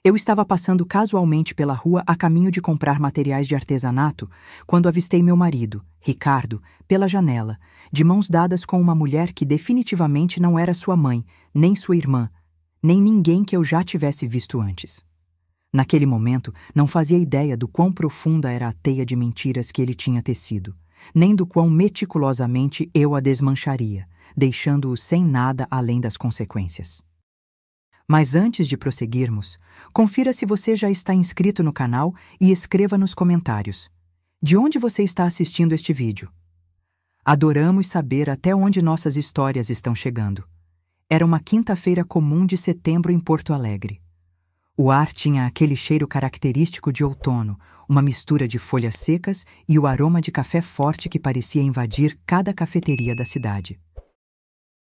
Eu estava passando casualmente pela rua a caminho de comprar materiais de artesanato quando avistei meu marido, Ricardo, pela janela, de mãos dadas com uma mulher que definitivamente não era sua mãe, nem sua irmã, nem ninguém que eu já tivesse visto antes. Naquele momento, não fazia ideia do quão profunda era a teia de mentiras que ele tinha tecido, nem do quão meticulosamente eu a desmancharia, deixando-o sem nada além das consequências. Mas antes de prosseguirmos, confira se você já está inscrito no canal e escreva nos comentários. De onde você está assistindo este vídeo? Adoramos saber até onde nossas histórias estão chegando. Era uma quinta-feira comum de setembro em Porto Alegre. O ar tinha aquele cheiro característico de outono, uma mistura de folhas secas e o aroma de café forte que parecia invadir cada cafeteria da cidade.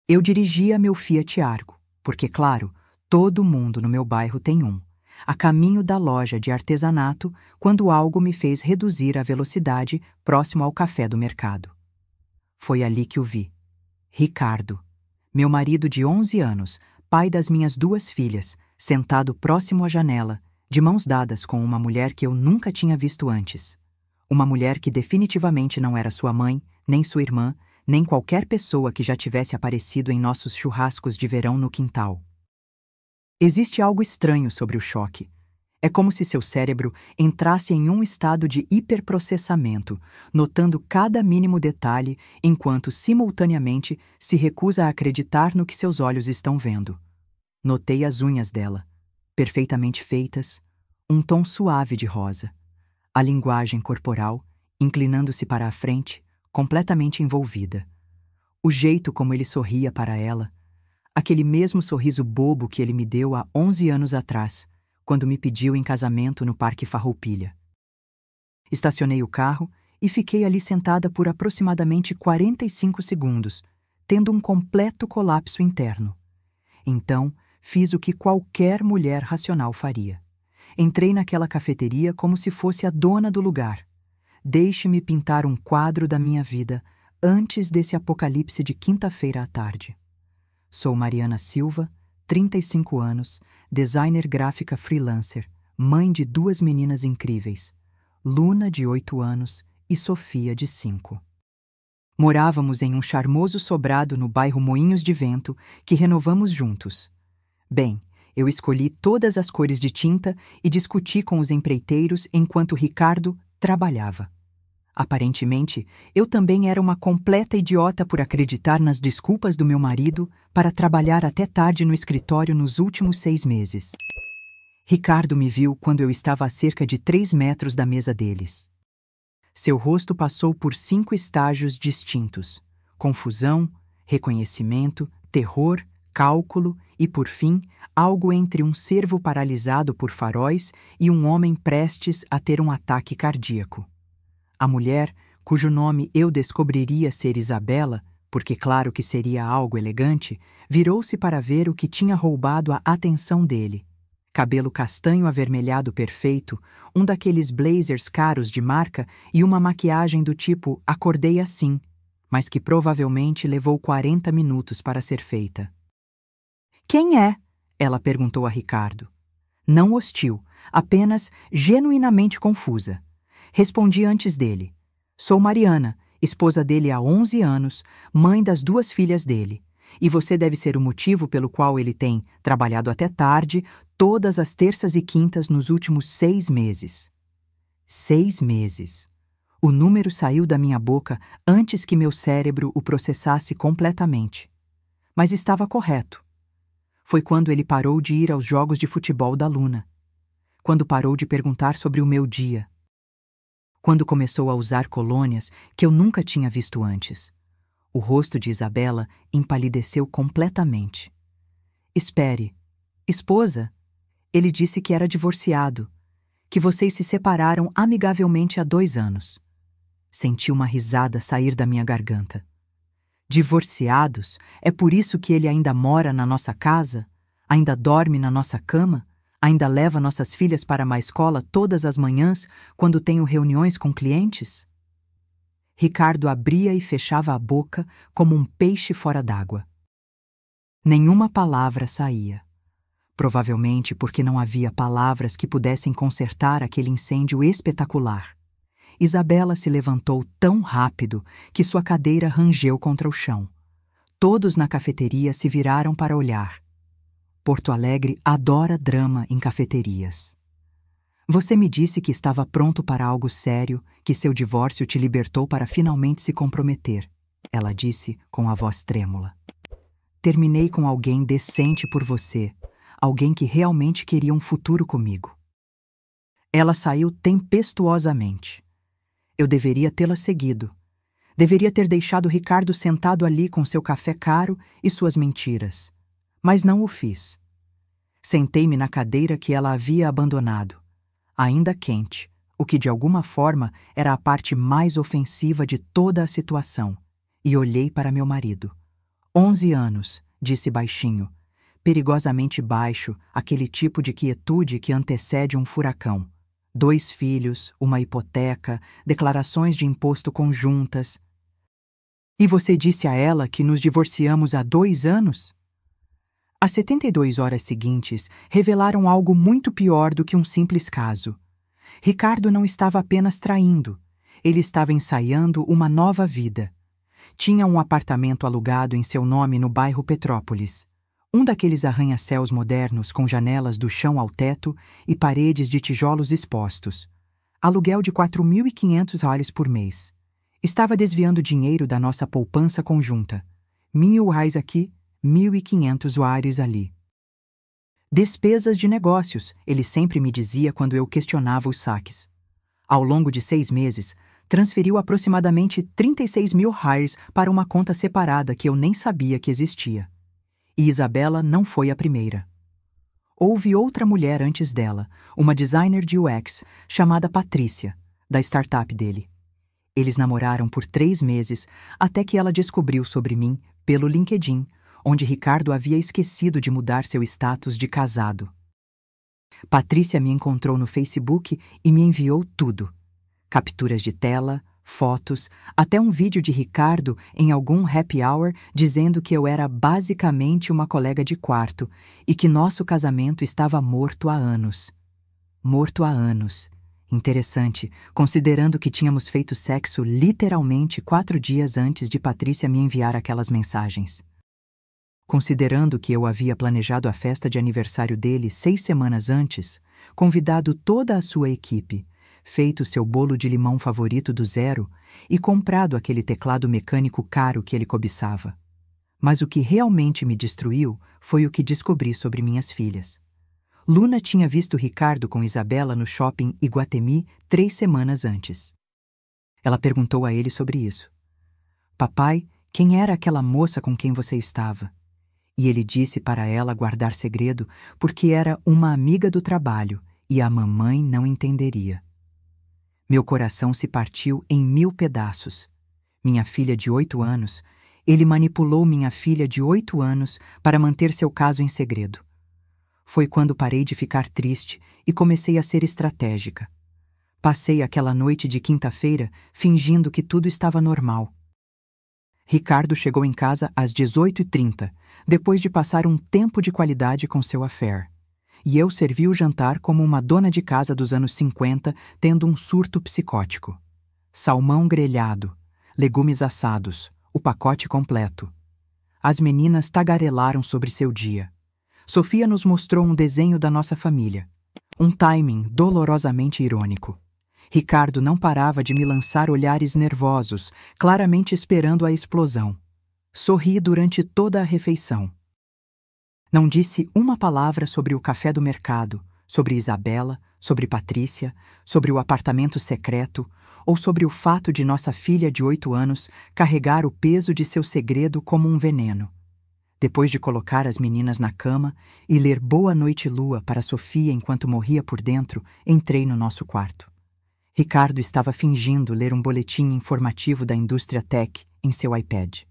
Eu dirigia meu Fiat Argo, porque, claro, todo mundo no meu bairro tem um, a caminho da loja de artesanato, quando algo me fez reduzir a velocidade próximo ao café do mercado. Foi ali que o vi. Ricardo, meu marido de 11 anos, pai das minhas 2 filhas, sentado próximo à janela, de mãos dadas com uma mulher que eu nunca tinha visto antes. Uma mulher que definitivamente não era sua mãe, nem sua irmã, nem qualquer pessoa que já tivesse aparecido em nossos churrascos de verão no quintal. Existe algo estranho sobre o choque. É como se seu cérebro entrasse em um estado de hiperprocessamento, notando cada mínimo detalhe, enquanto simultaneamente se recusa a acreditar no que seus olhos estão vendo. Notei as unhas dela, perfeitamente feitas, um tom suave de rosa, a linguagem corporal, inclinando-se para a frente, completamente envolvida. O jeito como ele sorria para ela, aquele mesmo sorriso bobo que ele me deu há 11 anos atrás, quando me pediu em casamento no Parque Farroupilha. Estacionei o carro e fiquei ali sentada por aproximadamente 45 segundos, tendo um completo colapso interno. Então, fiz o que qualquer mulher racional faria. Entrei naquela cafeteria como se fosse a dona do lugar. Deixe-me pintar um quadro da minha vida antes desse apocalipse de quinta-feira à tarde. Sou Mariana Silva, 35 anos, designer gráfica freelancer, mãe de 2 meninas incríveis, Luna, de 8 anos, e Sofia, de 5. Morávamos em um charmoso sobrado no bairro Moinhos de Vento, que renovamos juntos. Bem, eu escolhi todas as cores de tinta e discuti com os empreiteiros enquanto Ricardo trabalhava. Aparentemente, eu também era uma completa idiota por acreditar nas desculpas do meu marido para trabalhar até tarde no escritório nos últimos 6 meses. Ricardo me viu quando eu estava a cerca de 3 metros da mesa deles. Seu rosto passou por 5 estágios distintos: confusão, reconhecimento, terror, cálculo e, por fim, algo entre um cervo paralisado por faróis e um homem prestes a ter um ataque cardíaco. A mulher, cujo nome eu descobriria ser Isabela, porque claro que seria algo elegante, virou-se para ver o que tinha roubado a atenção dele. Cabelo castanho avermelhado perfeito, um daqueles blazers caros de marca e uma maquiagem do tipo "acordei assim", mas que provavelmente levou 40 minutos para ser feita. "Quem é?" ela perguntou a Ricardo. Não hostil, apenas genuinamente confusa. Respondi antes dele. Sou Mariana, esposa dele há 11 anos, mãe das 2 filhas dele. E você deve ser o motivo pelo qual ele tem trabalhado até tarde, todas as terças e quintas nos últimos 6 meses. 6 meses. O número saiu da minha boca antes que meu cérebro o processasse completamente. Mas estava correto. Foi quando ele parou de ir aos jogos de futebol da Luna. Quando parou de perguntar sobre o meu dia. Quando começou a usar colônias que eu nunca tinha visto antes. O rosto de Isabela empalideceu completamente. "Espere, esposa? Ele disse que era divorciado, que vocês se separaram amigavelmente há 2 anos. Senti uma risada sair da minha garganta. Divorciados? É por isso que ele ainda mora na nossa casa? Ainda dorme na nossa cama? Ainda leva nossas filhas para uma escola todas as manhãs quando tenho reuniões com clientes?" Ricardo abria e fechava a boca como um peixe fora d'água. Nenhuma palavra saía. Provavelmente porque não havia palavras que pudessem consertar aquele incêndio espetacular. Isabela se levantou tão rápido que sua cadeira rangeu contra o chão. Todos na cafeteria se viraram para olhar. Porto Alegre adora drama em cafeterias. Você me disse que estava pronto para algo sério, que seu divórcio te libertou para finalmente se comprometer, ela disse com a voz trêmula. Terminei com alguém decente por você, alguém que realmente queria um futuro comigo. Ela saiu tempestuosamente. Eu deveria tê-la seguido. Deveria ter deixado Ricardo sentado ali com seu café caro e suas mentiras. Mas não o fiz. Sentei-me na cadeira que ela havia abandonado, ainda quente, o que de alguma forma era a parte mais ofensiva de toda a situação, e olhei para meu marido. 11 anos, disse baixinho, perigosamente baixo, aquele tipo de quietude que antecede um furacão. 2 filhos, uma hipoteca, declarações de imposto conjuntas. E você disse a ela que nos divorciamos há 2 anos? As 72 horas seguintes revelaram algo muito pior do que um simples caso. Ricardo não estava apenas traindo, ele estava ensaiando uma nova vida. Tinha um apartamento alugado em seu nome no bairro Petrópolis. Um daqueles arranha-céus modernos com janelas do chão ao teto e paredes de tijolos expostos. Aluguel de R$4.500 por mês. Estava desviando dinheiro da nossa poupança conjunta. R$1.000 aqui, R$1.500 ali. Despesas de negócios, ele sempre me dizia quando eu questionava os saques. Ao longo de 6 meses, transferiu aproximadamente R$36.000 para uma conta separada que eu nem sabia que existia. E Isabela não foi a primeira. Houve outra mulher antes dela, uma designer de UX, chamada Patrícia, da startup dele. Eles namoraram por 3 meses, até que ela descobriu sobre mim pelo LinkedIn, onde Ricardo havia esquecido de mudar seu status de casado. Patrícia me encontrou no Facebook e me enviou tudo. Capturas de tela, fotos, até um vídeo de Ricardo em algum happy hour dizendo que eu era basicamente uma colega de quarto e que nosso casamento estava morto há anos. Morto há anos. Interessante, considerando que tínhamos feito sexo literalmente 4 dias antes de Patrícia me enviar aquelas mensagens. Considerando que eu havia planejado a festa de aniversário dele 6 semanas antes, convidado toda a sua equipe, feito seu bolo de limão favorito do zero e comprado aquele teclado mecânico caro que ele cobiçava. Mas o que realmente me destruiu foi o que descobri sobre minhas filhas. Luna tinha visto Ricardo com Isabela no shopping Iguatemi 3 semanas antes. Ela perguntou a ele sobre isso. Papai, quem era aquela moça com quem você estava? E ele disse para ela guardar segredo porque era uma amiga do trabalho e a mamãe não entenderia. Meu coração se partiu em 1000 pedaços. Minha filha de 8 anos, ele manipulou minha filha de 8 anos para manter seu caso em segredo. Foi quando parei de ficar triste e comecei a ser estratégica. Passei aquela noite de quinta-feira fingindo que tudo estava normal. Ricardo chegou em casa às 18h30, depois de passar um tempo de qualidade com seu affair. E eu servi o jantar como uma dona de casa dos anos 50, tendo um surto psicótico. Salmão grelhado, legumes assados, o pacote completo. As meninas tagarelaram sobre seu dia. Sofia nos mostrou um desenho da nossa família. Um timing dolorosamente irônico. Ricardo não parava de me lançar olhares nervosos, claramente esperando a explosão. Sorri durante toda a refeição. Não disse uma palavra sobre o café do mercado, sobre Isabela, sobre Patrícia, sobre o apartamento secreto ou sobre o fato de nossa filha de 8 anos carregar o peso de seu segredo como um veneno. Depois de colocar as meninas na cama e ler Boa Noite Lua para Sofia enquanto morria por dentro, entrei no nosso quarto. Ricardo estava fingindo ler um boletim informativo da indústria tech em seu iPad.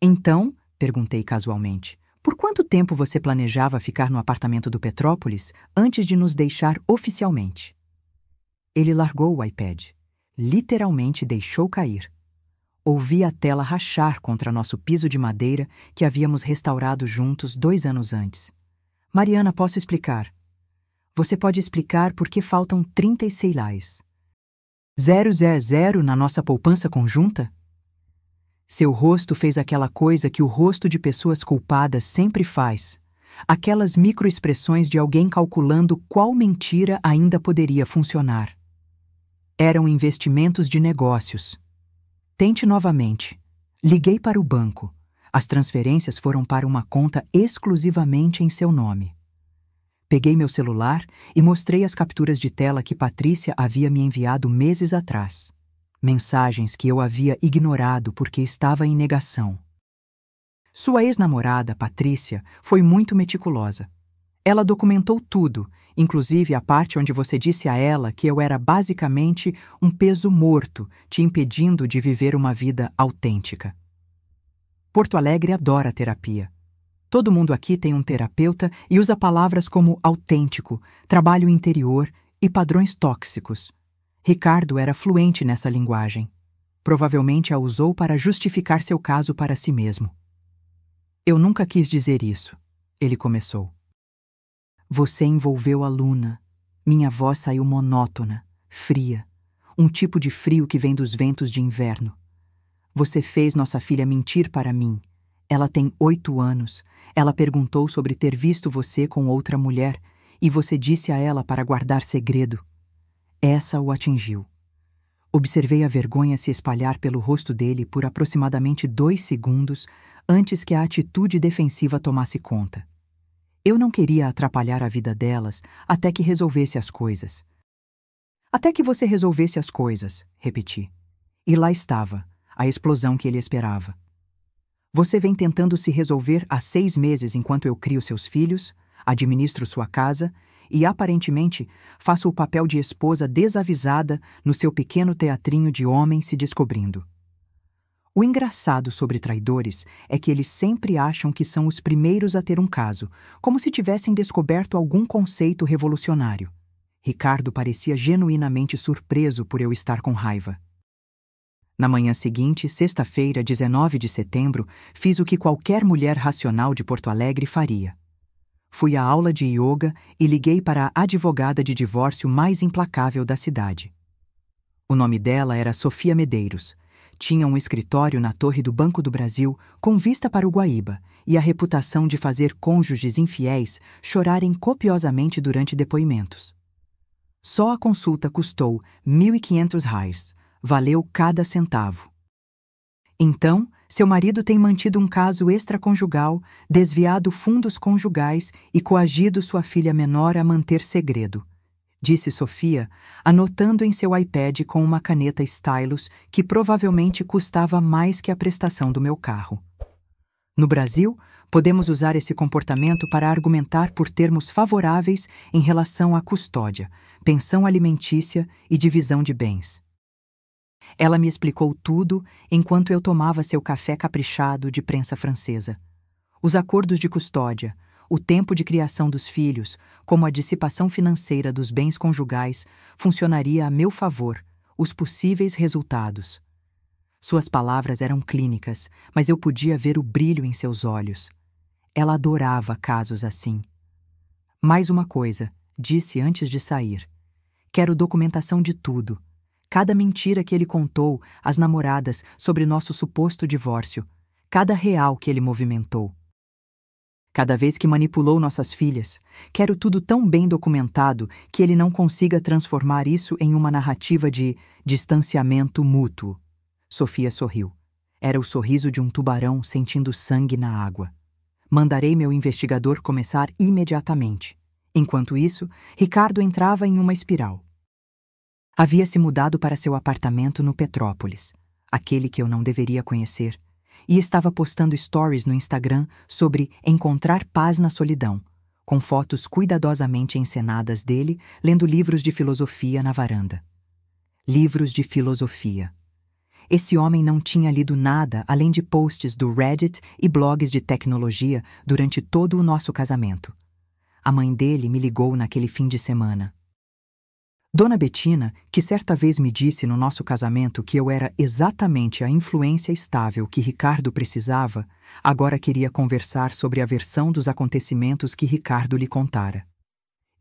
Então, perguntei casualmente, por quanto tempo você planejava ficar no apartamento do Petrópolis antes de nos deixar oficialmente? Ele largou o iPad. Literalmente deixou cair. Ouvi a tela rachar contra nosso piso de madeira que havíamos restaurado juntos 2 anos antes. Mariana, posso explicar. Você pode explicar por que faltam 36 reais. 000 na nossa poupança conjunta? Seu rosto fez aquela coisa que o rosto de pessoas culpadas sempre faz. Aquelas microexpressões de alguém calculando qual mentira ainda poderia funcionar. Eram investimentos de negócios. Tente novamente. Liguei para o banco. As transferências foram para uma conta exclusivamente em seu nome. Peguei meu celular e mostrei as capturas de tela que Patrícia havia me enviado meses atrás. Mensagens que eu havia ignorado porque estava em negação. Sua ex-namorada, Patrícia, foi muito meticulosa. Ela documentou tudo, inclusive a parte onde você disse a ela que eu era basicamente um peso morto, te impedindo de viver uma vida autêntica. Porto Alegre adora terapia. Todo mundo aqui tem um terapeuta e usa palavras como autêntico, trabalho interior e padrões tóxicos. Ricardo era fluente nessa linguagem. Provavelmente a usou para justificar seu caso para si mesmo. Eu nunca quis dizer isso, ele começou. Você envolveu a Luna. Minha voz saiu monótona, fria. Um tipo de frio que vem dos ventos de inverno. Você fez nossa filha mentir para mim. Ela tem 8 anos. Ela perguntou sobre ter visto você com outra mulher e você disse a ela para guardar segredo. Essa o atingiu. Observei a vergonha se espalhar pelo rosto dele por aproximadamente 2 segundos antes que a atitude defensiva tomasse conta. Eu não queria atrapalhar a vida delas até que resolvesse as coisas. Até que você resolvesse as coisas, repeti. E lá estava, a explosão que ele esperava. Você vem tentando se resolver há 6 meses enquanto eu crio seus filhos, administro sua casa e, aparentemente, faço o papel de esposa desavisada no seu pequeno teatrinho de homem se descobrindo. O engraçado sobre traidores é que eles sempre acham que são os primeiros a ter um caso, como se tivessem descoberto algum conceito revolucionário. Ricardo parecia genuinamente surpreso por eu estar com raiva. Na manhã seguinte, sexta-feira, 19 de setembro, fiz o que qualquer mulher racional de Porto Alegre faria. Fui à aula de yoga e liguei para a advogada de divórcio mais implacável da cidade. O nome dela era Sofia Medeiros. Tinha um escritório na Torre do Banco do Brasil com vista para o Guaíba e a reputação de fazer cônjuges infiéis chorarem copiosamente durante depoimentos. Só a consulta custou R$ 1.500. Valeu cada centavo. Então, seu marido tem mantido um caso extraconjugal, desviado fundos conjugais e coagido sua filha menor a manter segredo, disse Sofia, anotando em seu iPad com uma caneta stylus que provavelmente custava mais que a prestação do meu carro. No Brasil, podemos usar esse comportamento para argumentar por termos favoráveis em relação à custódia, pensão alimentícia e divisão de bens. Ela me explicou tudo enquanto eu tomava seu café caprichado de prensa francesa. Os acordos de custódia, o tempo de criação dos filhos, como a dissipação financeira dos bens conjugais, funcionaria a meu favor, os possíveis resultados. Suas palavras eram clínicas, mas eu podia ver o brilho em seus olhos. Ela adorava casos assim. Mais uma coisa, disse antes de sair. Quero documentação de tudo. Cada mentira que ele contou às namoradas sobre nosso suposto divórcio, cada real que ele movimentou. Cada vez que manipulou nossas filhas, quero tudo tão bem documentado que ele não consiga transformar isso em uma narrativa de distanciamento mútuo. Sofia sorriu. Era o sorriso de um tubarão sentindo sangue na água. Mandarei meu investigador começar imediatamente. Enquanto isso, Ricardo entrava em uma espiral. Havia se mudado para seu apartamento no Petrópolis, aquele que eu não deveria conhecer, e estava postando stories no Instagram sobre encontrar paz na solidão, com fotos cuidadosamente encenadas dele lendo livros de filosofia na varanda. Livros de filosofia. Esse homem não tinha lido nada além de posts do Reddit e blogs de tecnologia durante todo o nosso casamento. A mãe dele me ligou naquele fim de semana. Dona Bettina, que certa vez me disse no nosso casamento que eu era exatamente a influência estável que Ricardo precisava, agora queria conversar sobre a versão dos acontecimentos que Ricardo lhe contara.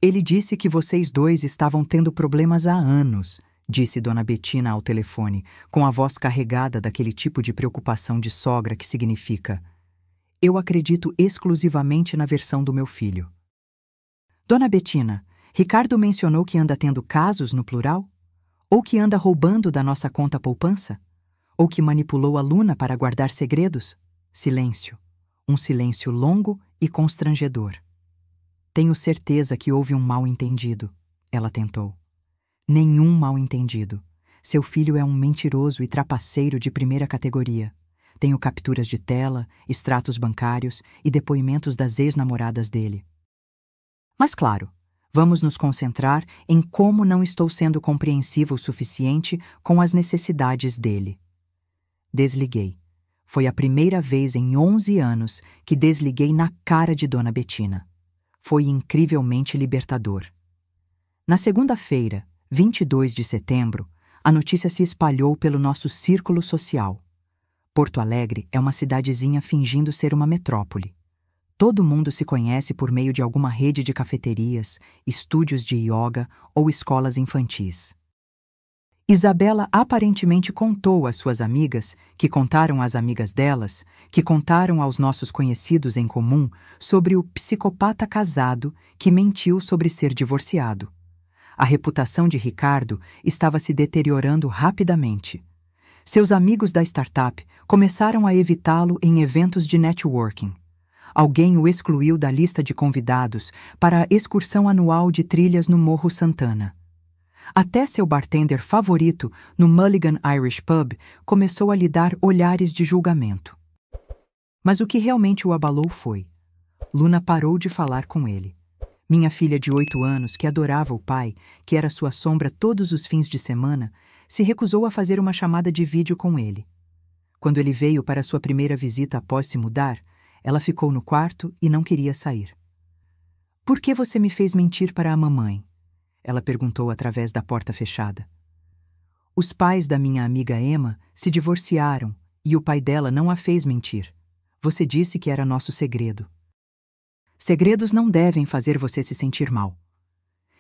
Ele disse que vocês dois estavam tendo problemas há anos, disse Dona Bettina ao telefone, com a voz carregada daquele tipo de preocupação de sogra que significa: eu acredito exclusivamente na versão do meu filho. Dona Bettina, Ricardo mencionou que anda tendo casos no plural? Ou que anda roubando da nossa conta poupança? Ou que manipulou a Luna para guardar segredos? Silêncio. Um silêncio longo e constrangedor. Tenho certeza que houve um mal-entendido, ela tentou. Nenhum mal-entendido. Seu filho é um mentiroso e trapaceiro de primeira categoria. Tenho capturas de tela, extratos bancários e depoimentos das ex-namoradas dele. Mas claro, vamos nos concentrar em como não estou sendo compreensiva o suficiente com as necessidades dele. Desliguei. Foi a primeira vez em 11 anos que desliguei na cara de Dona Bettina. Foi incrivelmente libertador. Na segunda-feira, 22 de setembro, a notícia se espalhou pelo nosso círculo social. Porto Alegre é uma cidadezinha fingindo ser uma metrópole. Todo mundo se conhece por meio de alguma rede de cafeterias, estúdios de yoga ou escolas infantis. Isabela aparentemente contou às suas amigas, que contaram às amigas delas, que contaram aos nossos conhecidos em comum sobre o psicopata casado que mentiu sobre ser divorciado. A reputação de Ricardo estava se deteriorando rapidamente. Seus amigos da startup começaram a evitá-lo em eventos de networking. Alguém o excluiu da lista de convidados para a excursão anual de trilhas no Morro Santana. Até seu bartender favorito no Mulligan Irish Pub começou a lhe dar olhares de julgamento. Mas o que realmente o abalou foi: Luna parou de falar com ele. Minha filha de 8 anos, que adorava o pai, que era sua sombra todos os fins de semana, se recusou a fazer uma chamada de vídeo com ele. Quando ele veio para sua primeira visita após se mudar, ela ficou no quarto e não queria sair. "Por que você me fez mentir para a mamãe?" ela perguntou através da porta fechada. "Os pais da minha amiga Emma se divorciaram e o pai dela não a fez mentir. Você disse que era nosso segredo." Segredos não devem fazer você se sentir mal.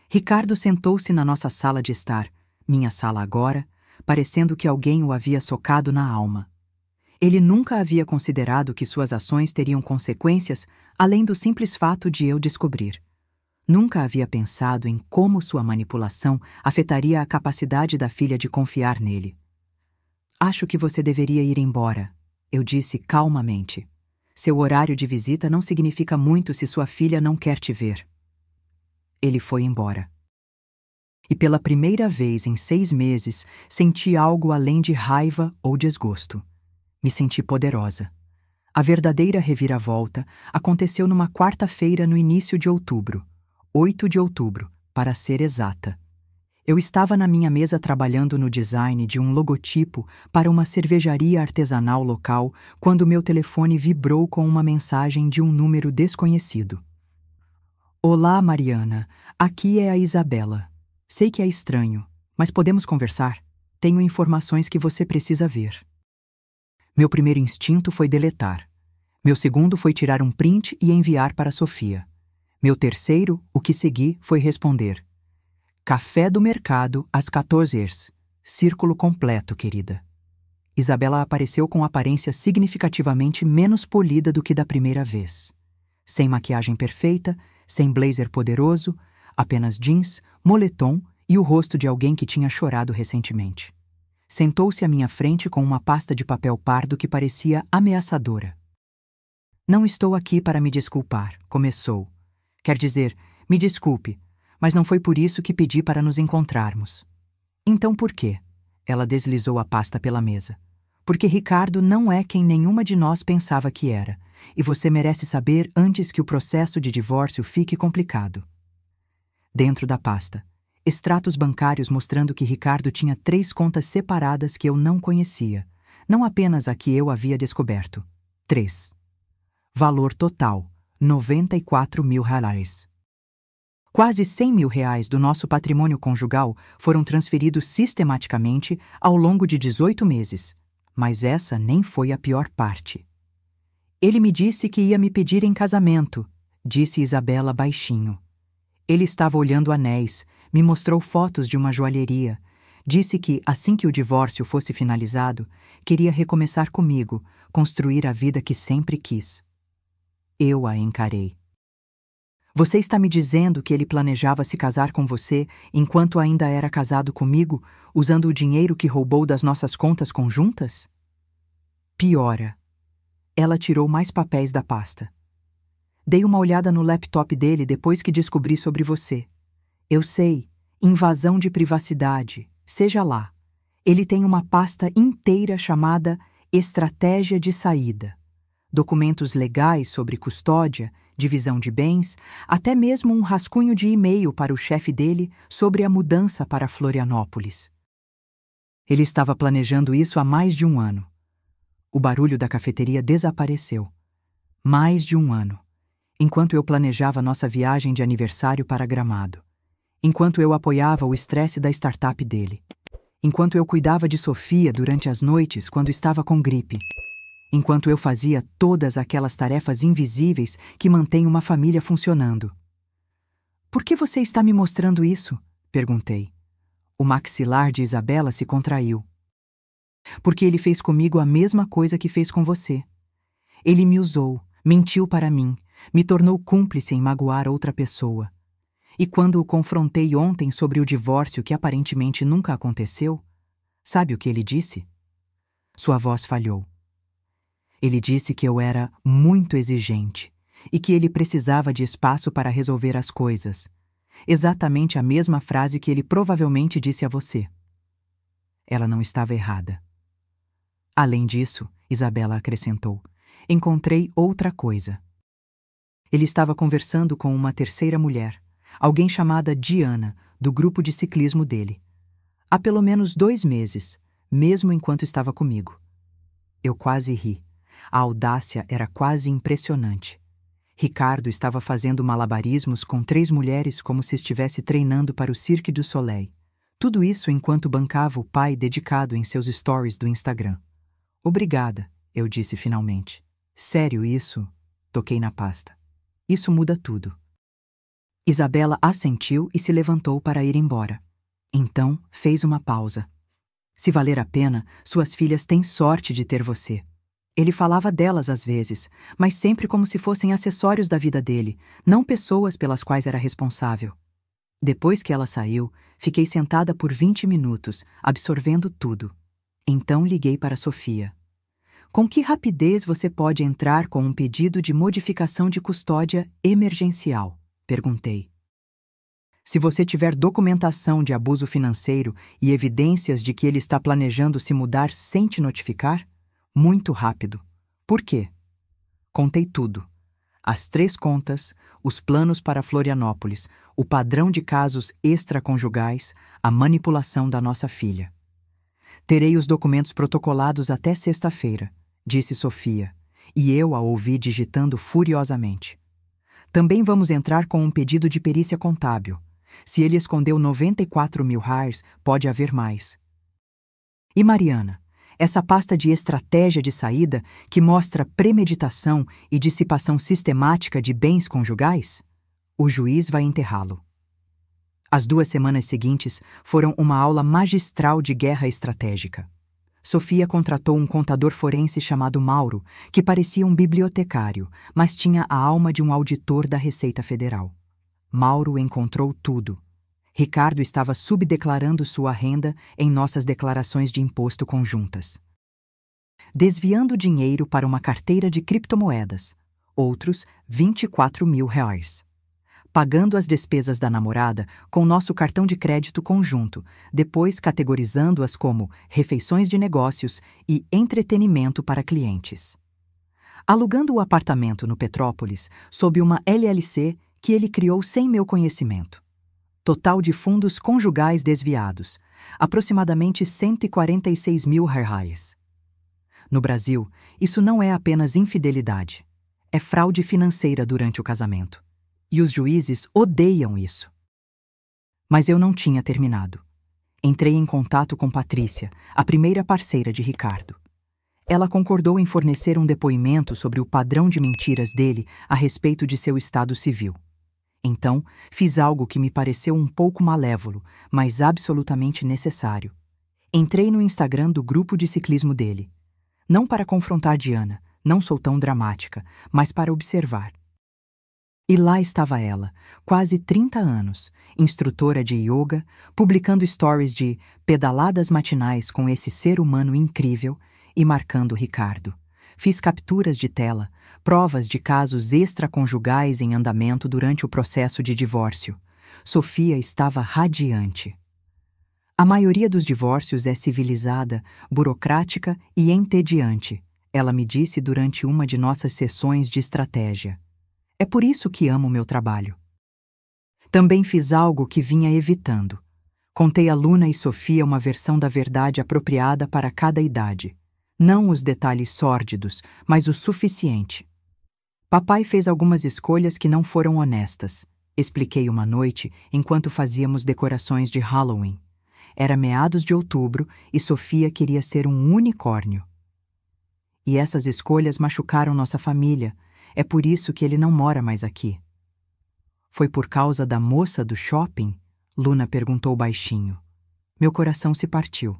Ricardo sentou-se na nossa sala de estar, minha sala agora, parecendo que alguém o havia socado na alma. Ele nunca havia considerado que suas ações teriam consequências além do simples fato de eu descobrir. Nunca havia pensado em como sua manipulação afetaria a capacidade da filha de confiar nele. "Acho que você deveria ir embora", eu disse calmamente. "Seu horário de visita não significa muito se sua filha não quer te ver." Ele foi embora. E pela primeira vez em 6 meses, senti algo além de raiva ou desgosto. Me senti poderosa. A verdadeira reviravolta aconteceu numa quarta-feira no início de outubro, 8 de outubro, para ser exata. Eu estava na minha mesa trabalhando no design de um logotipo para uma cervejaria artesanal local quando meu telefone vibrou com uma mensagem de um número desconhecido. "Olá, Mariana. Aqui é a Isabela. Sei que é estranho, mas podemos conversar? Tenho informações que você precisa ver." Meu primeiro instinto foi deletar. Meu segundo foi tirar um print e enviar para Sofia. Meu terceiro, o que segui, foi responder: "Café do mercado às 14h. Círculo completo, querida." Isabela apareceu com aparência significativamente menos polida do que da primeira vez. Sem maquiagem perfeita, sem blazer poderoso, apenas jeans, moletom e o rosto de alguém que tinha chorado recentemente. Sentou-se à minha frente com uma pasta de papel pardo que parecia ameaçadora. "Não estou aqui para me desculpar", começou. "Quer dizer, me desculpe, mas não foi por isso que pedi para nos encontrarmos." "Então por quê?" Ela deslizou a pasta pela mesa. "Porque Ricardo não é quem nenhuma de nós pensava que era, e você merece saber antes que o processo de divórcio fique complicado." Dentro da pasta, extratos bancários mostrando que Ricardo tinha 3 contas separadas que eu não conhecia, não apenas a que eu havia descoberto. 3. Valor total: R$ 94 mil. Quase 100 mil reais do nosso patrimônio conjugal foram transferidos sistematicamente ao longo de 18 meses. Mas essa nem foi a pior parte. Ele me disse que ia me pedir em casamento, disse Isabela baixinho. Ele estava olhando anéis, me mostrou fotos de uma joalheria. Disse que, assim que o divórcio fosse finalizado, queria recomeçar comigo, construir a vida que sempre quis. Eu a encarei. Você está me dizendo que ele planejava se casar com você enquanto ainda era casado comigo, usando o dinheiro que roubou das nossas contas conjuntas? Piora. Ela tirou mais papéis da pasta. Dei uma olhada no laptop dele depois que descobri sobre você. Eu sei, invasão de privacidade, seja lá. Ele tem uma pasta inteira chamada Estratégia de Saída. Documentos legais sobre custódia, divisão de bens, até mesmo um rascunho de e-mail para o chefe dele sobre a mudança para Florianópolis. Ele estava planejando isso há mais de um ano. O barulho da cafeteria desapareceu. Mais de um ano. Enquanto eu planejava nossa viagem de aniversário para Gramado. Enquanto eu apoiava o estresse da startup dele. Enquanto eu cuidava de Sofia durante as noites quando estava com gripe. Enquanto eu fazia todas aquelas tarefas invisíveis que mantêm uma família funcionando. Por que você está me mostrando isso? Perguntei. O maxilar de Isabela se contraiu. Porque ele fez comigo a mesma coisa que fez com você. Ele me usou, mentiu para mim, me tornou cúmplice em magoar outra pessoa. E quando o confrontei ontem sobre o divórcio que aparentemente nunca aconteceu, sabe o que ele disse? Sua voz falhou. Ele disse que eu era muito exigente e que ele precisava de espaço para resolver as coisas. Exatamente a mesma frase que ele provavelmente disse a você. Ela não estava errada. Além disso, Isabela acrescentou, encontrei outra coisa. Ele estava conversando com uma terceira mulher, alguém chamada Diana, do grupo de ciclismo dele. Há pelo menos 2 meses, mesmo enquanto estava comigo. Eu quase ri. A audácia era quase impressionante. Ricardo estava fazendo malabarismos com 3 mulheres como se estivesse treinando para o Cirque du Soleil. Tudo isso enquanto bancava o pai dedicado em seus stories do Instagram. Obrigada, eu disse finalmente. Sério isso? Toquei na pasta. Isso muda tudo. Isabela assentiu e se levantou para ir embora. Então, fez uma pausa. Se valer a pena, suas filhas têm sorte de ter você. Ele falava delas às vezes, mas sempre como se fossem acessórios da vida dele, não pessoas pelas quais era responsável. Depois que ela saiu, fiquei sentada por 20 minutos, absorvendo tudo. Então liguei para Sofia. Com que rapidez você pode entrar com um pedido de modificação de custódia emergencial? Perguntei. Se você tiver documentação de abuso financeiro e evidências de que ele está planejando se mudar sem te notificar, muito rápido. Por quê? Contei tudo. As 3 contas, os planos para Florianópolis, o padrão de casos extraconjugais, a manipulação da nossa filha. Terei os documentos protocolados até sexta-feira, disse Sofia, e eu a ouvi digitando furiosamente. Também vamos entrar com um pedido de perícia contábil. Se ele escondeu 94 mil reais, pode haver mais. E Mariana, essa pasta de estratégia de saída que mostra premeditação e dissipação sistemática de bens conjugais? O juiz vai enterrá-lo. As 2 semanas seguintes foram uma aula magistral de guerra estratégica. Sofia contratou um contador forense chamado Mauro, que parecia um bibliotecário, mas tinha a alma de um auditor da Receita Federal. Mauro encontrou tudo. Ricardo estava subdeclarando sua renda em nossas declarações de imposto conjuntas. Desviando dinheiro para uma carteira de criptomoedas, outros 24 mil reais. Pagando as despesas da namorada com nosso cartão de crédito conjunto, depois categorizando-as como refeições de negócios e entretenimento para clientes. Alugando o apartamento no Petrópolis sob uma LLC que ele criou sem meu conhecimento. Total de fundos conjugais desviados, aproximadamente 146 mil reais. No Brasil, isso não é apenas infidelidade, é fraude financeira durante o casamento. E os juízes odeiam isso. Mas eu não tinha terminado. Entrei em contato com Patrícia, a primeira parceira de Ricardo. Ela concordou em fornecer um depoimento sobre o padrão de mentiras dele a respeito de seu estado civil. Então, fiz algo que me pareceu um pouco malévolo, mas absolutamente necessário. Entrei no Instagram do grupo de ciclismo dele. Não para confrontar Diana, não sou tão dramática, mas para observar. E lá estava ela, quase 30 anos, instrutora de yoga, publicando stories de pedaladas matinais com esse ser humano incrível e marcando Ricardo. Fiz capturas de tela, provas de casos extraconjugais em andamento durante o processo de divórcio. Sofia estava radiante. A maioria dos divórcios é civilizada, burocrática e entediante, ela me disse durante uma de nossas sessões de estratégia. É por isso que amo meu trabalho. Também fiz algo que vinha evitando. Contei a Luna e Sofia uma versão da verdade apropriada para cada idade. Não os detalhes sórdidos, mas o suficiente. Papai fez algumas escolhas que não foram honestas. Expliquei uma noite enquanto fazíamos decorações de Halloween. Era meados de outubro e Sofia queria ser um unicórnio. E essas escolhas machucaram nossa família. É por isso que ele não mora mais aqui. Foi por causa da moça do shopping? Luna perguntou baixinho. Meu coração se partiu.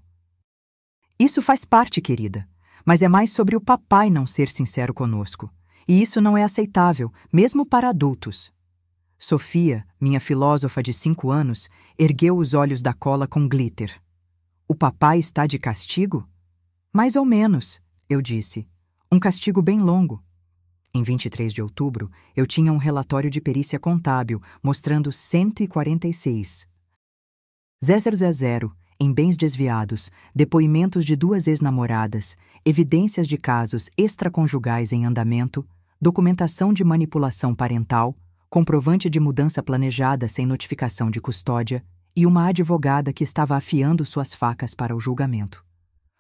Isso faz parte, querida, mas é mais sobre o papai não ser sincero conosco. E isso não é aceitável, mesmo para adultos. Sofia, minha filósofa de 5 anos, ergueu os olhos da cola com glitter. O papai está de castigo? Mais ou menos, eu disse. Um castigo bem longo. Em 23 de outubro, eu tinha um relatório de perícia contábil mostrando 146 000 em bens desviados, depoimentos de 2 ex-namoradas, evidências de casos extraconjugais em andamento, documentação de manipulação parental, comprovante de mudança planejada sem notificação de custódia e uma advogada que estava afiando suas facas para o julgamento.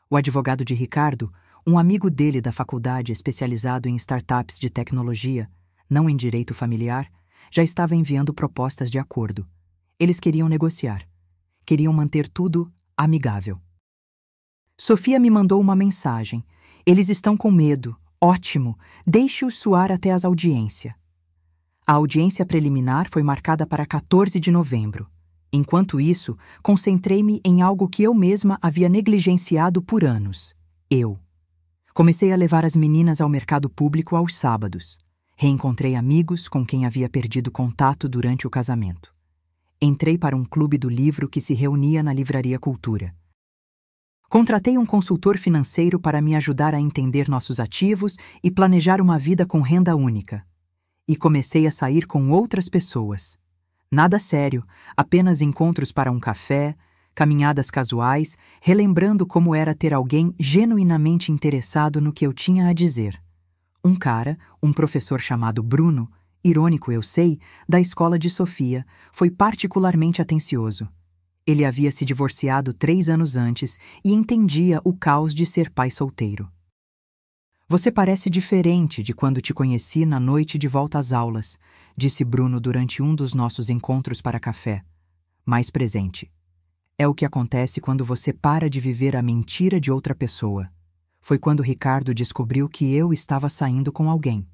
O advogado de Ricardo, um amigo dele da faculdade especializado em startups de tecnologia, não em direito familiar, já estava enviando propostas de acordo. Eles queriam negociar. Queriam manter tudo amigável. Sofia me mandou uma mensagem. Eles estão com medo. Ótimo. Deixe-os suar até as audiências. A audiência preliminar foi marcada para 14 de novembro. Enquanto isso, concentrei-me em algo que eu mesma havia negligenciado por anos. Eu. Comecei a levar as meninas ao mercado público aos sábados. Reencontrei amigos com quem havia perdido contato durante o casamento. Entrei para um clube do livro que se reunia na Livraria Cultura. Contratei um consultor financeiro para me ajudar a entender nossos ativos e planejar uma vida com renda única. E comecei a sair com outras pessoas. Nada sério, apenas encontros para um café, caminhadas casuais, relembrando como era ter alguém genuinamente interessado no que eu tinha a dizer. Um cara, um professor chamado Bruno, irônico eu sei, da escola de Sofia, foi particularmente atencioso. Ele havia se divorciado 3 anos antes e entendia o caos de ser pai solteiro. Você parece diferente de quando te conheci na noite de volta às aulas, disse Bruno durante um dos nossos encontros para café. Mais presente. É o que acontece quando você para de viver a mentira de outra pessoa. Foi quando Ricardo descobriu que eu estava saindo com alguém.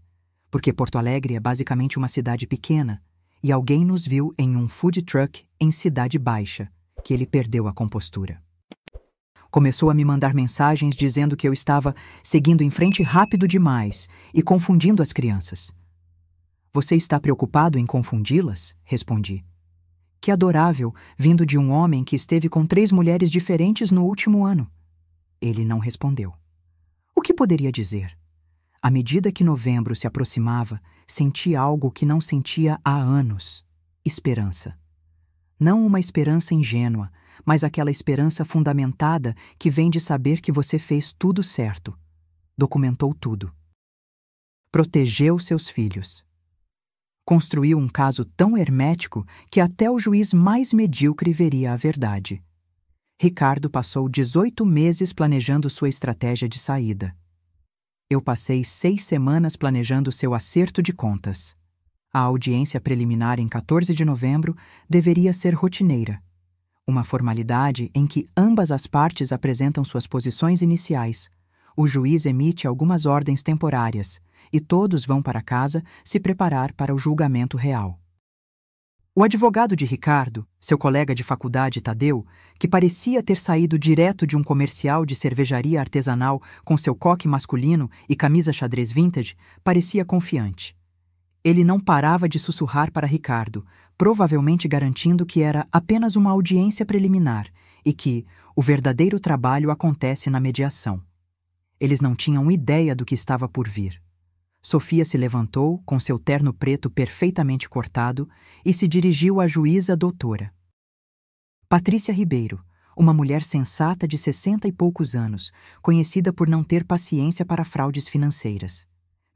Porque Porto Alegre é basicamente uma cidade pequena, e alguém nos viu em um food truck em Cidade Baixa, que ele perdeu a compostura. Começou a me mandar mensagens dizendo que eu estava seguindo em frente rápido demais e confundindo as crianças. Você está preocupado em confundi-las? Respondi. Que adorável, vindo de um homem que esteve com 3 mulheres diferentes no último ano. Ele não respondeu. O que poderia dizer? À medida que novembro se aproximava, senti algo que não sentia há anos. Esperança. Não uma esperança ingênua, mas aquela esperança fundamentada que vem de saber que você fez tudo certo. Documentou tudo. Protegeu seus filhos. Construiu um caso tão hermético que até o juiz mais medíocre veria a verdade. Ricardo passou 18 meses planejando sua estratégia de saída. Eu passei 6 semanas planejando seu acerto de contas. A audiência preliminar em 14 de novembro deveria ser rotineira, uma formalidade em que ambas as partes apresentam suas posições iniciais. O juiz emite algumas ordens temporárias e todos vão para casa se preparar para o julgamento real. O advogado de Ricardo, seu colega de faculdade Tadeu, que parecia ter saído direto de um comercial de cervejaria artesanal com seu coque masculino e camisa xadrez vintage, parecia confiante. Ele não parava de sussurrar para Ricardo, provavelmente garantindo que era apenas uma audiência preliminar e que o verdadeiro trabalho acontece na mediação. Eles não tinham ideia do que estava por vir. Sofia se levantou, com seu terno preto perfeitamente cortado, e se dirigiu à juíza doutora. Patrícia Ribeiro, uma mulher sensata de 60 e poucos anos, conhecida por não ter paciência para fraudes financeiras.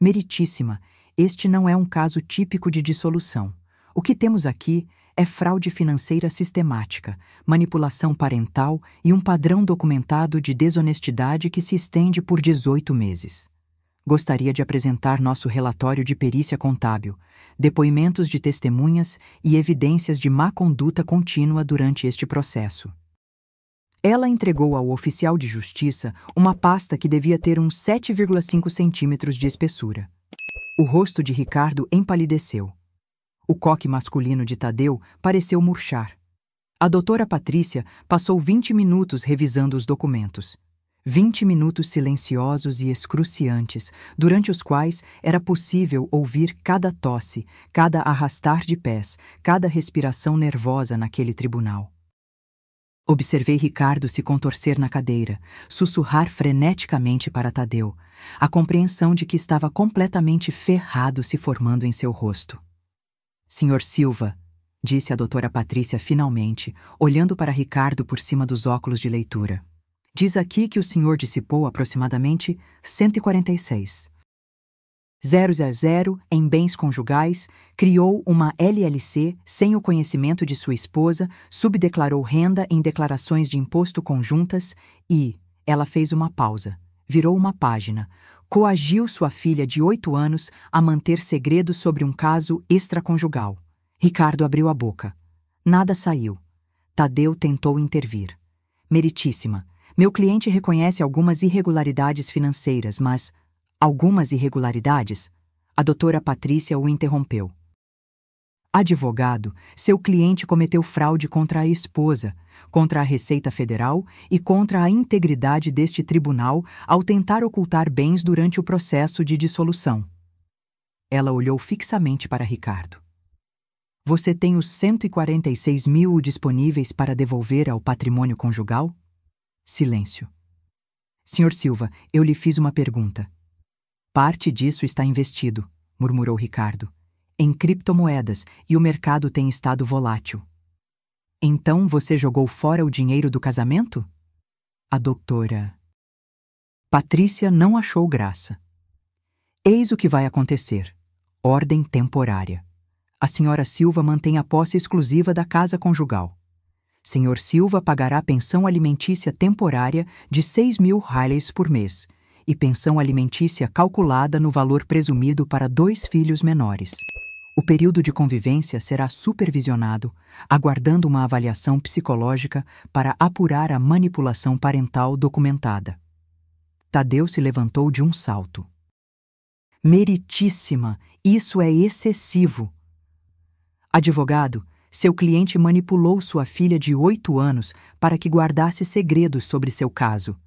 Meritíssima, este não é um caso típico de dissolução. O que temos aqui é fraude financeira sistemática, manipulação parental e um padrão documentado de desonestidade que se estende por 18 meses. Gostaria de apresentar nosso relatório de perícia contábil, depoimentos de testemunhas e evidências de má conduta contínua durante este processo. Ela entregou ao oficial de justiça uma pasta que devia ter uns 7,5 centímetros de espessura. O rosto de Ricardo empalideceu. O coque masculino de Tadeu pareceu murchar. A doutora Patrícia passou 20 minutos revisando os documentos. 20 minutos silenciosos e excruciantes, durante os quais era possível ouvir cada tosse, cada arrastar de pés, cada respiração nervosa naquele tribunal. Observei Ricardo se contorcer na cadeira, sussurrar freneticamente para Tadeu, a compreensão de que estava completamente ferrado se formando em seu rosto. Senhor Silva, disse a doutora Patrícia finalmente, olhando para Ricardo por cima dos óculos de leitura. Diz aqui que o senhor dissipou aproximadamente 146. 000 em bens conjugais, criou uma LLC sem o conhecimento de sua esposa, subdeclarou renda em declarações de imposto conjuntas e, ela fez uma pausa, virou uma página, coagiu sua filha de 8 anos a manter segredo sobre um caso extraconjugal. Ricardo abriu a boca. Nada saiu. Tadeu tentou intervir. Meritíssima, meu cliente reconhece algumas irregularidades financeiras, mas... Algumas irregularidades? A doutora Patrícia o interrompeu. Advogado, seu cliente cometeu fraude contra a esposa, contra a Receita Federal e contra a integridade deste tribunal ao tentar ocultar bens durante o processo de dissolução. Ela olhou fixamente para Ricardo. Você tem os 146 mil disponíveis para devolver ao patrimônio conjugal? Silêncio. Senhor Silva, eu lhe fiz uma pergunta. Parte disso está investido, murmurou Ricardo, em criptomoedas e o mercado tem estado volátil. Então você jogou fora o dinheiro do casamento? A doutora Patrícia não achou graça. Eis o que vai acontecer. Ordem temporária. A senhora Silva mantém a posse exclusiva da casa conjugal. Senhor Silva pagará pensão alimentícia temporária de 6 mil reais por mês e pensão alimentícia calculada no valor presumido para 2 filhos menores. O período de convivência será supervisionado, aguardando uma avaliação psicológica para apurar a manipulação parental documentada. Tadeu se levantou de um salto. Meritíssima, isso é excessivo. Advogado, seu cliente manipulou sua filha de 8 anos para que guardasse segredos sobre seu caso.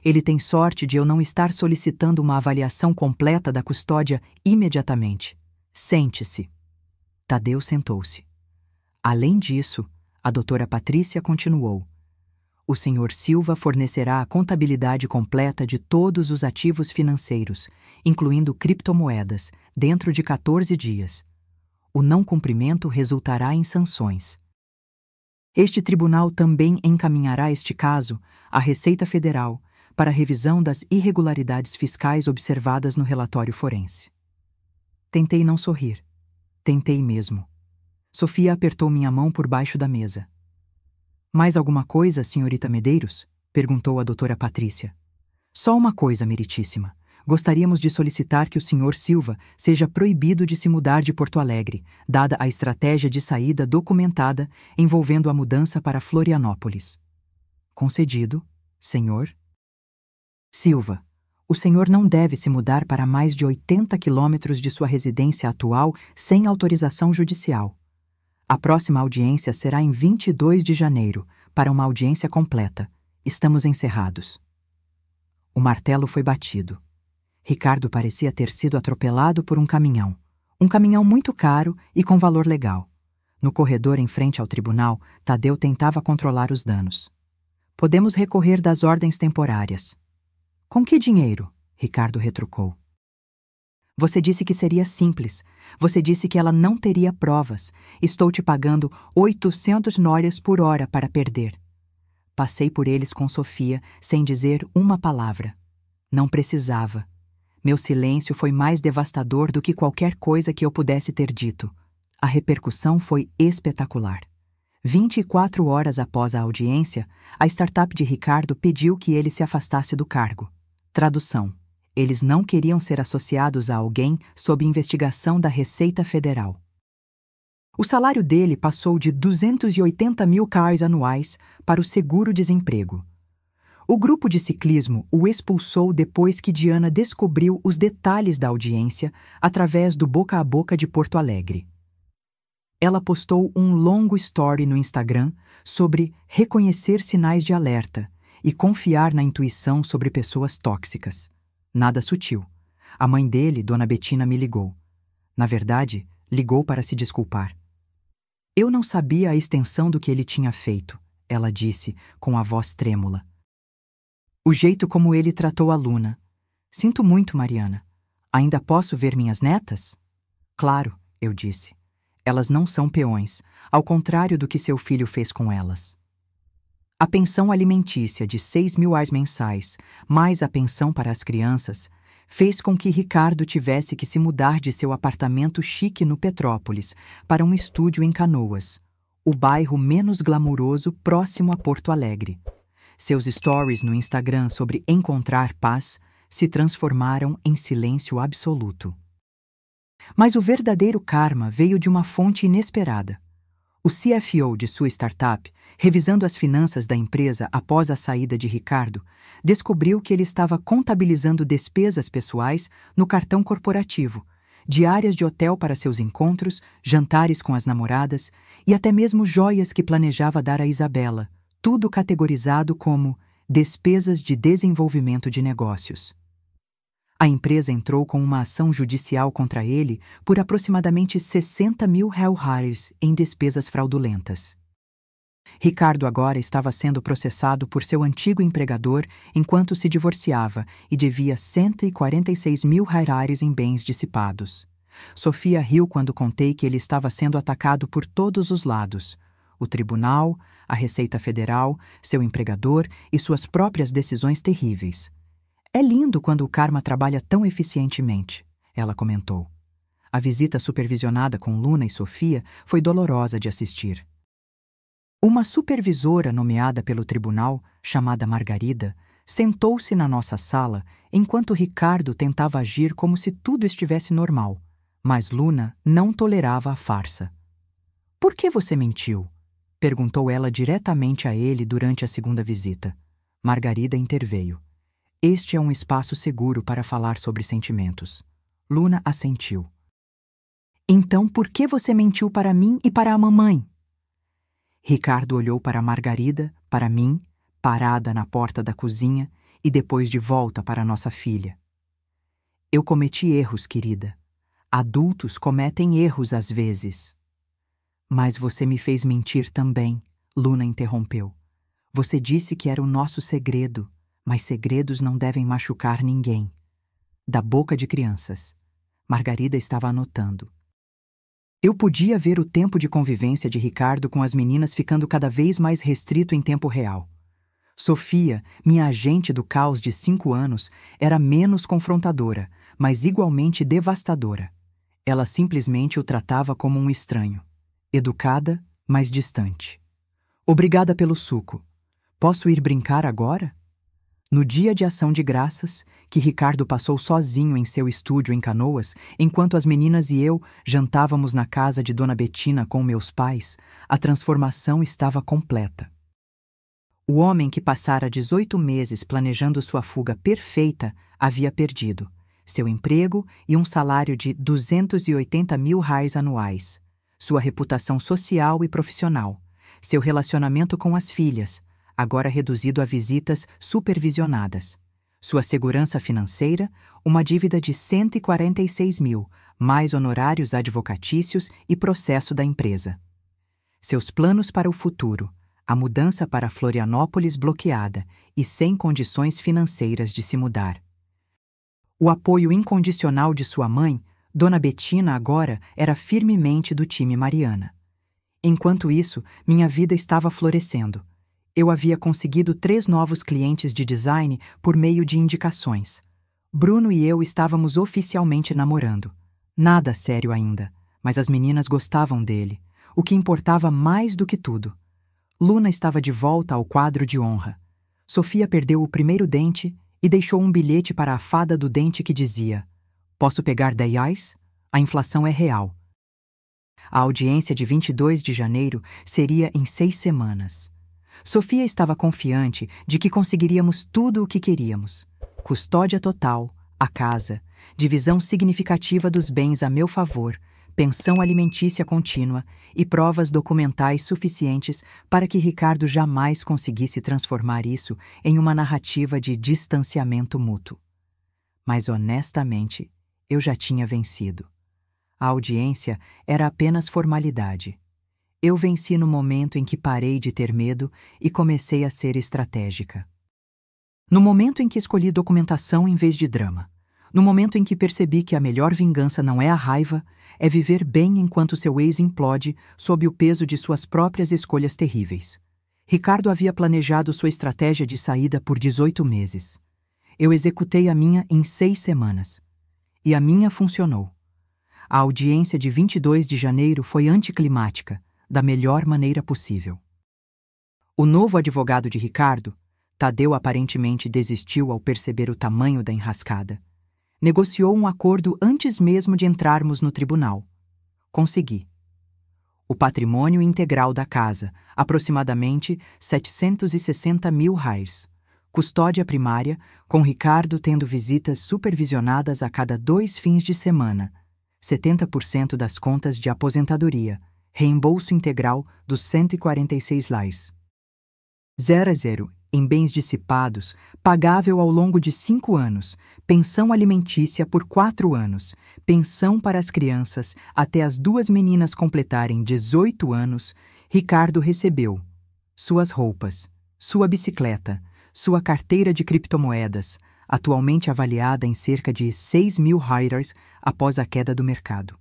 Ele tem sorte de eu não estar solicitando uma avaliação completa da custódia imediatamente. Sente-se. Tadeu sentou-se. Além disso, a doutora Patrícia continuou. O senhor Silva fornecerá a contabilidade completa de todos os ativos financeiros, incluindo criptomoedas, dentro de 14 dias. O não cumprimento resultará em sanções. Este tribunal também encaminhará este caso à Receita Federal para revisão das irregularidades fiscais observadas no relatório forense. Tentei não sorrir. Tentei mesmo. Sofia apertou minha mão por baixo da mesa. Mais alguma coisa, senhorita Medeiros? Perguntou a doutora Patrícia. Só uma coisa, meritíssima. gostaríamos de solicitar que o Sr. Silva seja proibido de se mudar de Porto Alegre, dada a estratégia de saída documentada envolvendo a mudança para Florianópolis. Concedido, senhor. Silva, o senhor não deve se mudar para mais de 80 quilômetros de sua residência atual sem autorização judicial. A próxima audiência será em 22 de janeiro, para uma audiência completa. Estamos encerrados. O martelo foi batido. Ricardo parecia ter sido atropelado por um caminhão muito caro e com valor legal. No corredor em frente ao tribunal, Tadeu tentava controlar os danos. Podemos recorrer das ordens temporárias. Com que dinheiro? Ricardo retrucou. Você disse que seria simples. Você disse que ela não teria provas. Estou te pagando 800 nórias por hora para perder. Passei por eles com Sofia, sem dizer uma palavra. Não precisava. Meu silêncio foi mais devastador do que qualquer coisa que eu pudesse ter dito. A repercussão foi espetacular. 24 horas após a audiência, a startup de Ricardo pediu que ele se afastasse do cargo. Tradução: eles não queriam ser associados a alguém sob investigação da Receita Federal. O salário dele passou de 280 mil CARs anuais para o seguro-desemprego. O grupo de ciclismo o expulsou depois que Diana descobriu os detalhes da audiência através do boca a boca de Porto Alegre. Ela postou um longo story no Instagram sobre reconhecer sinais de alerta e confiar na intuição sobre pessoas tóxicas. Nada sutil. A mãe dele, Dona Betina, me ligou. Na verdade, ligou para se desculpar. Eu não sabia a extensão do que ele tinha feito, ela disse, com a voz trêmula. O jeito como ele tratou a Luna. Sinto muito, Mariana. Ainda posso ver minhas netas? Claro, eu disse. Elas não são peões, ao contrário do que seu filho fez com elas. A pensão alimentícia de 6 mil reais mensais, mais a pensão para as crianças, fez com que Ricardo tivesse que se mudar de seu apartamento chique no Petrópolis para um estúdio em Canoas, o bairro menos glamuroso próximo a Porto Alegre. Seus stories no Instagram sobre encontrar paz se transformaram em silêncio absoluto. Mas o verdadeiro karma veio de uma fonte inesperada. O CFO de sua startup, revisando as finanças da empresa após a saída de Ricardo, descobriu que ele estava contabilizando despesas pessoais no cartão corporativo, diárias de hotel para seus encontros, jantares com as namoradas e até mesmo joias que planejava dar a Isabela, tudo categorizado como despesas de desenvolvimento de negócios. A empresa entrou com uma ação judicial contra ele por aproximadamente 60 mil reais em despesas fraudulentas. Ricardo agora estava sendo processado por seu antigo empregador enquanto se divorciava e devia 146 mil reais em bens dissipados. Sofia riu quando contei que ele estava sendo atacado por todos os lados: o tribunal, a Receita Federal, seu empregador e suas próprias decisões terríveis. É lindo quando o karma trabalha tão eficientemente, ela comentou. A visita supervisionada com Luna e Sofia foi dolorosa de assistir. Uma supervisora nomeada pelo tribunal, chamada Margarida, sentou-se na nossa sala enquanto Ricardo tentava agir como se tudo estivesse normal, mas Luna não tolerava a farsa. Por que você mentiu? Perguntou ela diretamente a ele durante a segunda visita. Margarida interveio. Este é um espaço seguro para falar sobre sentimentos. Luna assentiu. Então, por que você mentiu para mim e para a mamãe? Ricardo olhou para Margarida, para mim, parada na porta da cozinha, e depois de volta para nossa filha. Eu cometi erros, querida. Adultos cometem erros às vezes. Mas você me fez mentir também, Luna interrompeu. Você disse que era o nosso segredo, mas segredos não devem machucar ninguém. Da boca de crianças. Margarida estava anotando. Eu podia ver o tempo de convivência de Ricardo com as meninas ficando cada vez mais restrito em tempo real. Sofia, minha agente do caos de 5 anos, era menos confrontadora, mas igualmente devastadora. Ela simplesmente o tratava como um estranho. Educada, mas distante. Obrigada pelo suco. Posso ir brincar agora? No dia de ação de graças, que Ricardo passou sozinho em seu estúdio em Canoas, enquanto as meninas e eu jantávamos na casa de Dona Betina com meus pais, a transformação estava completa. O homem que passara 18 meses planejando sua fuga perfeita havia perdido seu emprego e um salário de 280 mil reais anuais, sua reputação social e profissional, seu relacionamento com as filhas, agora reduzido a visitas supervisionadas, sua segurança financeira, uma dívida de 146 mil, mais honorários advocatícios e processo da empresa. Seus planos para o futuro, a mudança para Florianópolis bloqueada e sem condições financeiras de se mudar. O apoio incondicional de sua mãe, Dona Betina, agora era firmemente do time Mariana. Enquanto isso, minha vida estava florescendo. Eu havia conseguido 3 novos clientes de design por meio de indicações. Bruno e eu estávamos oficialmente namorando. Nada sério ainda, mas as meninas gostavam dele, o que importava mais do que tudo. Luna estava de volta ao quadro de honra. Sofia perdeu o primeiro dente e deixou um bilhete para a fada do dente que dizia: "Posso pegar 10 reais? A inflação é real." A audiência de 22 de janeiro seria em 6 semanas. Sofia estava confiante de que conseguiríamos tudo o que queríamos: custódia total, a casa, divisão significativa dos bens a meu favor, pensão alimentícia contínua e provas documentais suficientes para que Ricardo jamais conseguisse transformar isso em uma narrativa de distanciamento mútuo. Mas, honestamente, eu já tinha vencido. A audiência era apenas formalidade. Eu venci no momento em que parei de ter medo e comecei a ser estratégica. No momento em que escolhi documentação em vez de drama. No momento em que percebi que a melhor vingança não é a raiva, é viver bem enquanto seu ex implode sob o peso de suas próprias escolhas terríveis. Ricardo havia planejado sua estratégia de saída por 18 meses. Eu executei a minha em 6 semanas. E a minha funcionou. A audiência de 22 de janeiro foi anticlimática, da melhor maneira possível. O novo advogado de Ricardo, Tadeu, aparentemente desistiu ao perceber o tamanho da enrascada. Negociou um acordo antes mesmo de entrarmos no tribunal. Consegui. O patrimônio integral da casa, aproximadamente 760 mil reais. Custódia primária, com Ricardo tendo visitas supervisionadas a cada 2 fins de semana. 70% das contas de aposentadoria. Reembolso integral dos 146 reais. 0 a 0, em bens dissipados, pagável ao longo de 5 anos, pensão alimentícia por 4 anos, pensão para as crianças até as 2 meninas completarem 18 anos, Ricardo recebeu suas roupas, sua bicicleta, sua carteira de criptomoedas, atualmente avaliada em cerca de 6 mil reais após a queda do mercado.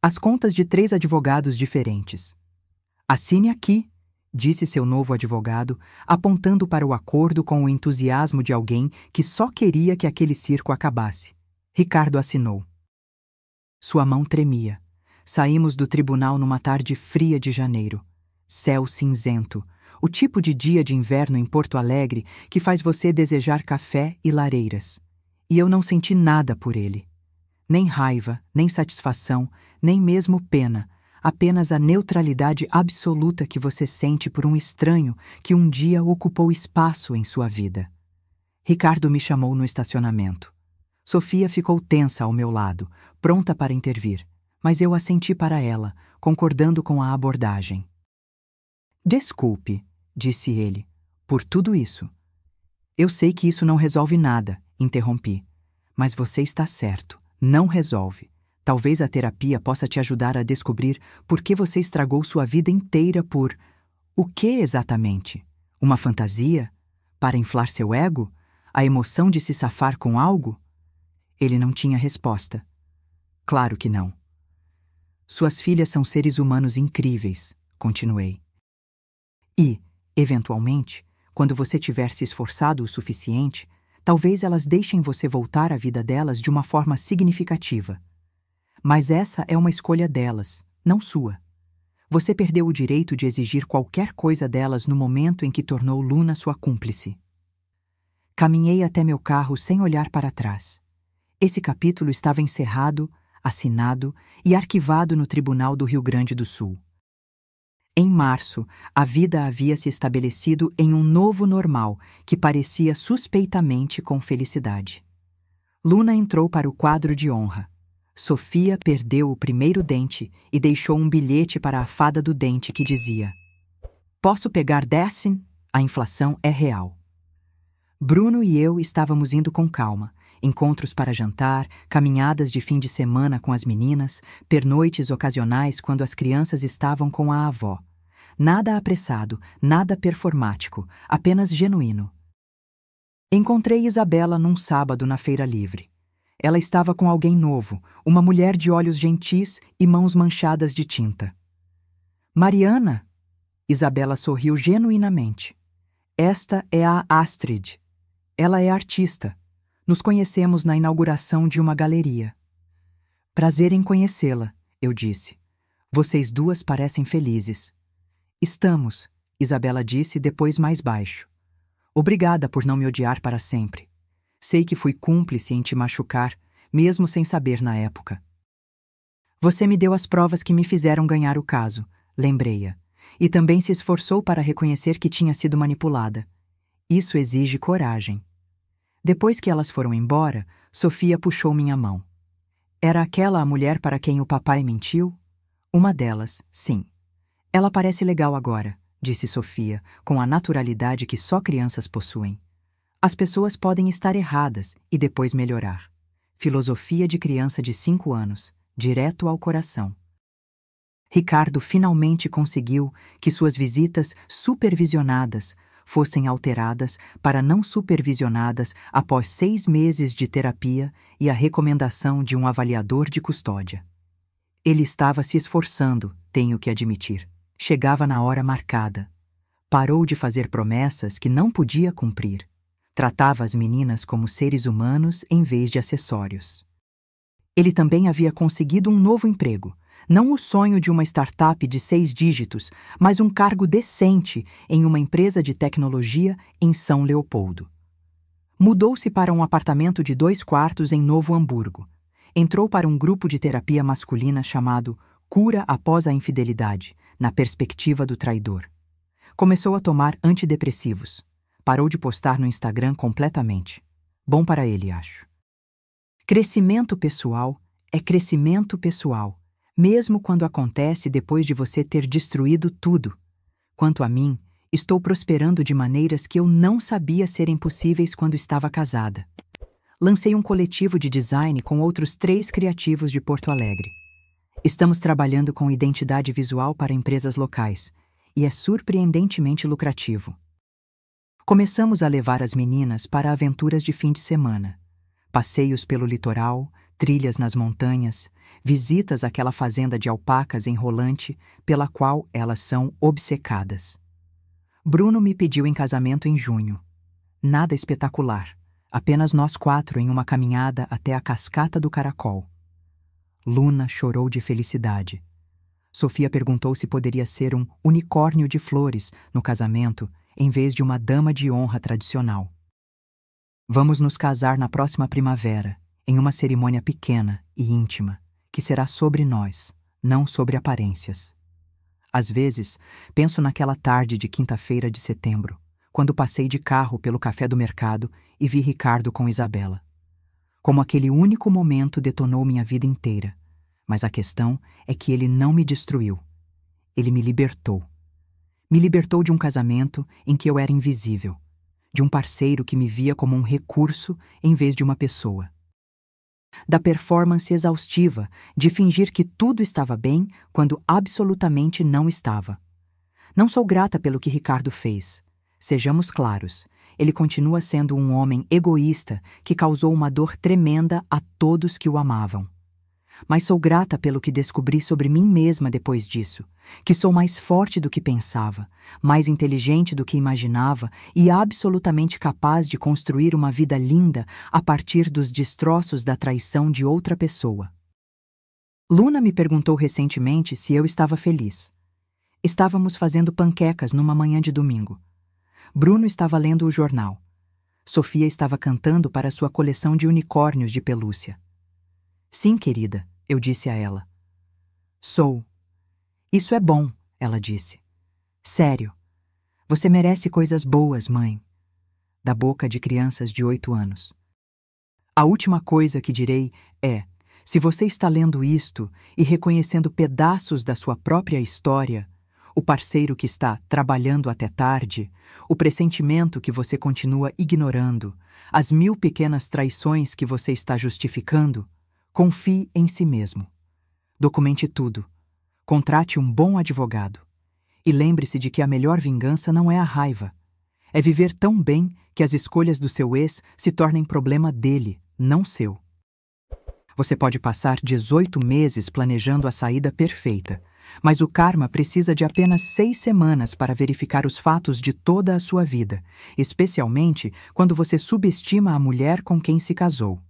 As contas de 3 advogados diferentes. "Assine aqui", disse seu novo advogado, apontando para o acordo com o entusiasmo de alguém que só queria que aquele circo acabasse. Ricardo assinou. Sua mão tremia. Saímos do tribunal numa tarde fria de janeiro. Céu cinzento, o tipo de dia de inverno em Porto Alegre que faz você desejar café e lareiras. E eu não senti nada por ele. Nem raiva, nem satisfação, nem mesmo pena, apenas a neutralidade absoluta que você sente por um estranho que um dia ocupou espaço em sua vida. Ricardo me chamou no estacionamento. Sofia ficou tensa ao meu lado, pronta para intervir, mas eu assenti para ela, concordando com a abordagem. "Desculpe", disse ele, "por tudo isso." "Eu sei que isso não resolve nada", interrompi, "mas você está certo. Não resolve. Talvez a terapia possa te ajudar a descobrir por que você estragou sua vida inteira por... O que exatamente? Uma fantasia? Para inflar seu ego? A emoção de se safar com algo?" Ele não tinha resposta. "Claro que não." "Suas filhas são seres humanos incríveis", continuei. "E, eventualmente, quando você tiver se esforçado o suficiente, talvez elas deixem você voltar à vida delas de uma forma significativa. Mas essa é uma escolha delas, não sua. Você perdeu o direito de exigir qualquer coisa delas no momento em que tornou Luna sua cúmplice." Caminhei até meu carro sem olhar para trás. Esse capítulo estava encerrado, assinado e arquivado no Tribunal do Rio Grande do Sul. Em março, a vida havia se estabelecido em um novo normal que parecia suspeitamente com felicidade. Luna entrou para o quadro de honra. Sofia perdeu o primeiro dente e deixou um bilhete para a fada do dente que dizia: "Posso pegar 10? A inflação é real." Bruno e eu estávamos indo com calma. Encontros para jantar, caminhadas de fim de semana com as meninas, pernoites ocasionais quando as crianças estavam com a avó. Nada apressado, nada performático, apenas genuíno. Encontrei Isabela num sábado na feira livre. Ela estava com alguém novo, uma mulher de olhos gentis e mãos manchadas de tinta. "Mariana?" Isabela sorriu genuinamente. "Esta é a Astrid. Ela é artista. Nos conhecemos na inauguração de uma galeria." "Prazer em conhecê-la", eu disse. "Vocês duas parecem felizes." "Estamos", Isabela disse depois mais baixo. "Obrigada por não me odiar para sempre. Sei que fui cúmplice em te machucar, mesmo sem saber na época." "Você me deu as provas que me fizeram ganhar o caso", lembrei-a, e também se esforçou para reconhecer que tinha sido manipulada. Isso exige coragem. Depois que elas foram embora, Sofia puxou minha mão. "Era aquela a mulher para quem o papai mentiu?" "Uma delas, sim." "Ela parece legal agora", disse Sofia, com a naturalidade que só crianças possuem. "As pessoas podem estar erradas e depois melhorar." Filosofia de criança de 5 anos, direto ao coração. Ricardo finalmente conseguiu que suas visitas supervisionadas fossem alteradas para não supervisionadas após 6 meses de terapia e a recomendação de um avaliador de custódia. Ele estava se esforçando, tenho que admitir. Chegava na hora marcada. Parou de fazer promessas que não podia cumprir. Tratava as meninas como seres humanos em vez de acessórios. Ele também havia conseguido um novo emprego. Não o sonho de uma startup de 6 dígitos, mas um cargo decente em uma empresa de tecnologia em São Leopoldo. Mudou-se para um apartamento de 2 quartos em Novo Hamburgo. Entrou para um grupo de terapia masculina chamado Cura Após a Infidelidade, na perspectiva do traidor. Começou a tomar antidepressivos. Parou de postar no Instagram completamente. Bom para ele, acho. Crescimento pessoal é crescimento pessoal, mesmo quando acontece depois de você ter destruído tudo. Quanto a mim, estou prosperando de maneiras que eu não sabia serem possíveis quando estava casada. Lancei um coletivo de design com outros 3 criativos de Porto Alegre. Estamos trabalhando com identidade visual para empresas locais, e é surpreendentemente lucrativo. Começamos a levar as meninas para aventuras de fim de semana. Passeios pelo litoral, trilhas nas montanhas, visitas àquela fazenda de alpacas em Rolante, pela qual elas são obcecadas. Bruno me pediu em casamento em junho. Nada espetacular, apenas nós 4 em uma caminhada até a Cascata do Caracol. Luna chorou de felicidade. Sofia perguntou se poderia ser um unicórnio de flores no casamento, em vez de uma dama de honra tradicional. Vamos nos casar na próxima primavera, em uma cerimônia pequena e íntima, que será sobre nós, não sobre aparências. Às vezes, penso naquela tarde de quinta-feira de setembro, quando passei de carro pelo café do mercado e vi Ricardo com Isabela. Como aquele único momento detonou minha vida inteira. Mas a questão é que ele não me destruiu. Ele me libertou. Me libertou de um casamento em que eu era invisível, de um parceiro que me via como um recurso em vez de uma pessoa. Da performance exaustiva de fingir que tudo estava bem quando absolutamente não estava. Não sou grata pelo que Ricardo fez. Sejamos claros, ele continua sendo um homem egoísta que causou uma dor tremenda a todos que o amavam. Mas sou grata pelo que descobri sobre mim mesma depois disso, que sou mais forte do que pensava, mais inteligente do que imaginava e absolutamente capaz de construir uma vida linda a partir dos destroços da traição de outra pessoa. Luna me perguntou recentemente se eu estava feliz. Estávamos fazendo panquecas numa manhã de domingo. Bruno estava lendo o jornal. Sofia estava cantando para sua coleção de unicórnios de pelúcia. Sim, querida, eu disse a ela. Sou. Isso é bom, ela disse. Sério. Você merece coisas boas, mãe. Da boca de crianças de 8 anos. A última coisa que direi é: se você está lendo isto e reconhecendo pedaços da sua própria história, o parceiro que está trabalhando até tarde, o pressentimento que você continua ignorando, as 1000 pequenas traições que você está justificando, confie em si mesmo. Documente tudo. Contrate um bom advogado. E lembre-se de que a melhor vingança não é a raiva. É viver tão bem que as escolhas do seu ex se tornem problema dele, não seu. Você pode passar 18 meses planejando a saída perfeita, mas o karma precisa de apenas 6 semanas para verificar os fatos de toda a sua vida, especialmente quando você subestima a mulher com quem se casou.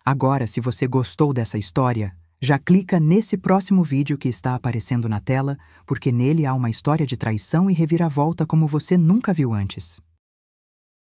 Agora, se você gostou dessa história, já clica nesse próximo vídeo que está aparecendo na tela, porque nele há uma história de traição e reviravolta como você nunca viu antes.